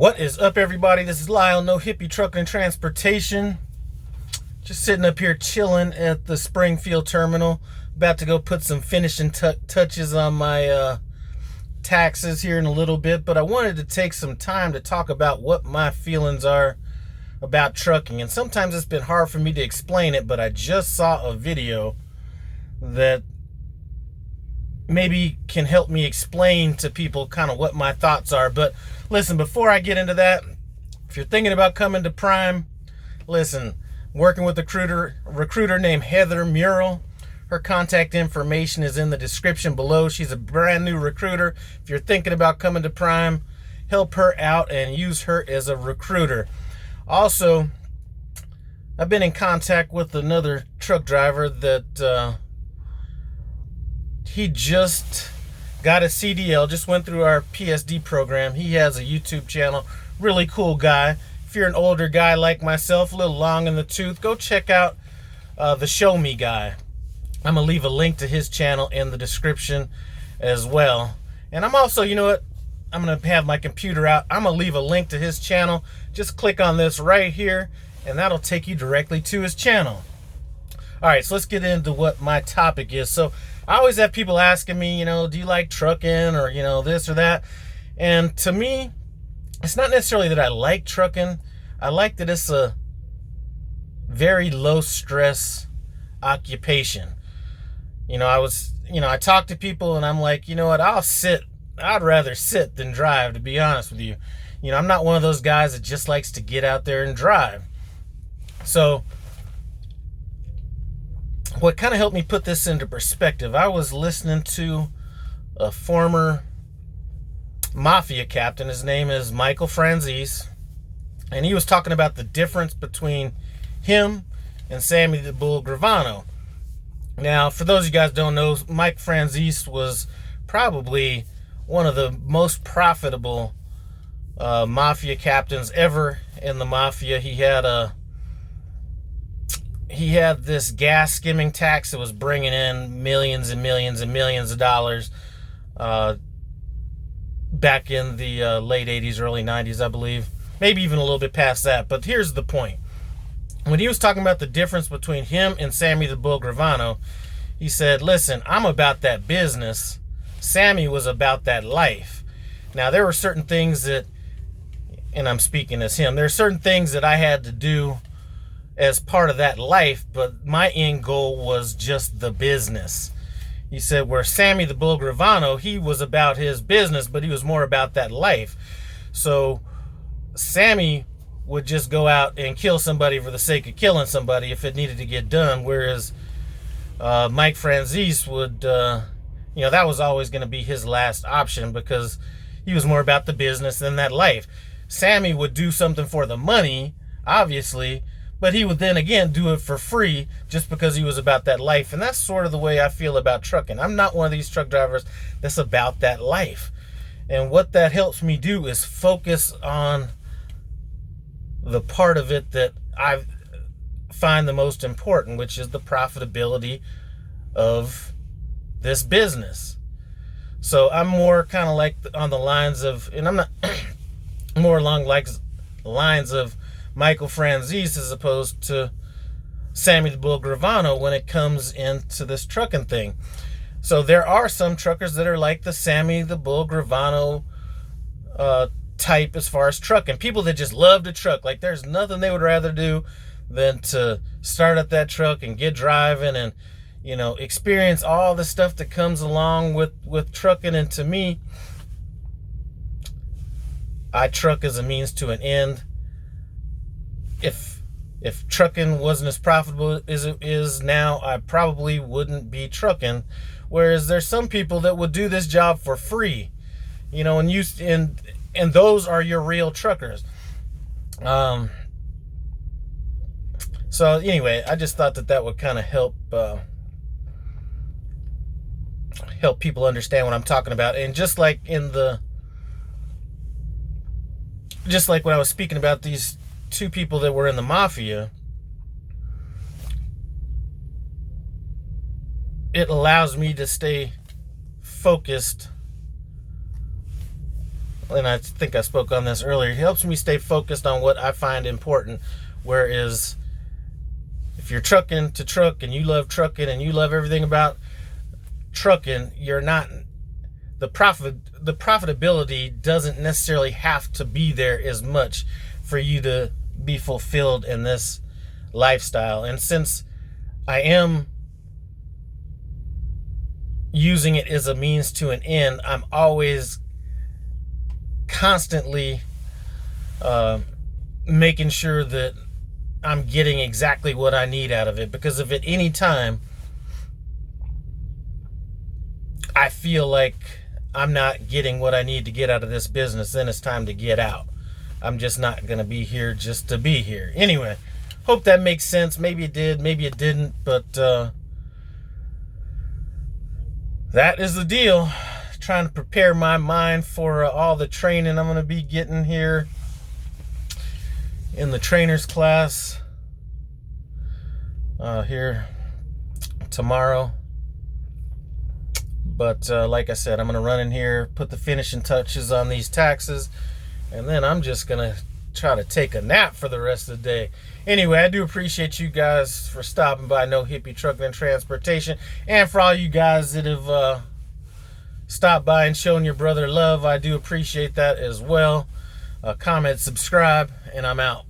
What is up, everybody? This is Lyle, No Hippie Trucking and Transportation. Just sitting up here chilling at the Springfield terminal. About to go put some finishing touches on my taxes here in a little bit. But I wanted to take some time to talk about what my feelings are about trucking. And sometimes it's been hard for me to explain it, but I just saw a video that maybe can help me explain to people kind of what my thoughts are. But listen, before I get into that, if you're thinking about coming to Prime, listen, working with a recruiter named Heather Murrill. Her contact information is in the description below. She's a brand new recruiter. If you're thinking about coming to Prime, help her out and use her as a recruiter. Also, I've been in contact with another truck driver that he just got a CDL, just went through our PSD program. He has a YouTube channel, really cool guy. If you're an older guy like myself, a little long in the tooth, go check out the Show Me guy. I'm going to leave a link to his channel in the description as well. And I'm also, you know what, I'm going to have my computer out. I'm going to leave a link to his channel. Just click on this right here, and that'll take you directly to his channel. All right, so let's get into what my topic is. So I always have people asking me, you know, do you like trucking or, you know, this or that? And to me, it's not necessarily that I like trucking. I like that it's a very low stress occupation. You know, I talk to people and I'm like, you know what, I'd rather sit than drive, to be honest with you. You know, I'm not one of those guys that just likes to get out there and drive. So what kind of helped me put this into perspective, I was listening to a former mafia captain. His name is Michael Franzese, and he was talking about the difference between him and Sammy the Bull Gravano. Now, for those of you guys who don't know, Mike Franzese was probably one of the most profitable mafia captains ever in the mafia. He had this gas skimming tax that was bringing in millions and millions and millions of dollars back in the late 80s, early 90s, I believe. Maybe even a little bit past that. But here's the point. When he was talking about the difference between him and Sammy the Bull Gravano, he said, listen, I'm about that business. Sammy was about that life. Now, there were certain things that, and I'm speaking as him, there are certain things that I had to do as part of that life, but my end goal was just the business. He said where Sammy the Bull Gravano, he was about his business, but he was more about that life. So Sammy would just go out and kill somebody for the sake of killing somebody if it needed to get done, whereas Mike Franzese would, you know, that was always going to be his last option because he was more about the business than that life. Sammy would do something for the money, obviously, but he would then again do it for free just because he was about that life. And that's sort of the way I feel about trucking. I'm not one of these truck drivers that's about that life. And what that helps me do is focus on the part of it that I find the most important, which is the profitability of this business. So I'm more kind of like on the lines of, and I'm not more along like lines of Michael Franzese as opposed to Sammy the Bull Gravano when it comes into this trucking thing. So there are some truckers that are like the Sammy the Bull Gravano type as far as trucking. People that just love to truck. Like there's nothing they would rather do than to start up that truck and get driving and, you know, experience all the stuff that comes along with trucking. And to me, I truck as a means to an end. If trucking wasn't as profitable as it is now, I probably wouldn't be trucking. Whereas there's some people that would do this job for free, you know, and those are your real truckers. So anyway, I just thought that would kind of help people understand what I'm talking about. And just like when I was speaking about these two people that were in the mafia, it allows me to stay focused and I think I spoke on this earlier, it helps me stay focused on what I find important. Whereas if you're trucking to truck and you love trucking and you love everything about trucking, you're not, the profitability doesn't necessarily have to be there as much for you to be fulfilled in this lifestyle. And since I am using it as a means to an end, I'm always constantly making sure that I'm getting exactly what I need out of it. Because if at any time I feel like I'm not getting what I need to get out of this business, then it's time to get out. I'm just not going to be here just to be here. Anyway, hope that makes sense. Maybe it did, maybe it didn't, but that is the deal. Trying to prepare my mind for all the training I'm going to be getting here in the trainer's class here tomorrow. But like I said, I'm going to run in here, put the finishing touches on these taxes, and then I'm just going to try to take a nap for the rest of the day. Anyway, I do appreciate you guys for stopping by No Hippie Trucking and Transportation, and for all you guys that have stopped by and shown your brother love. I do appreciate that as well. Comment, subscribe, and I'm out.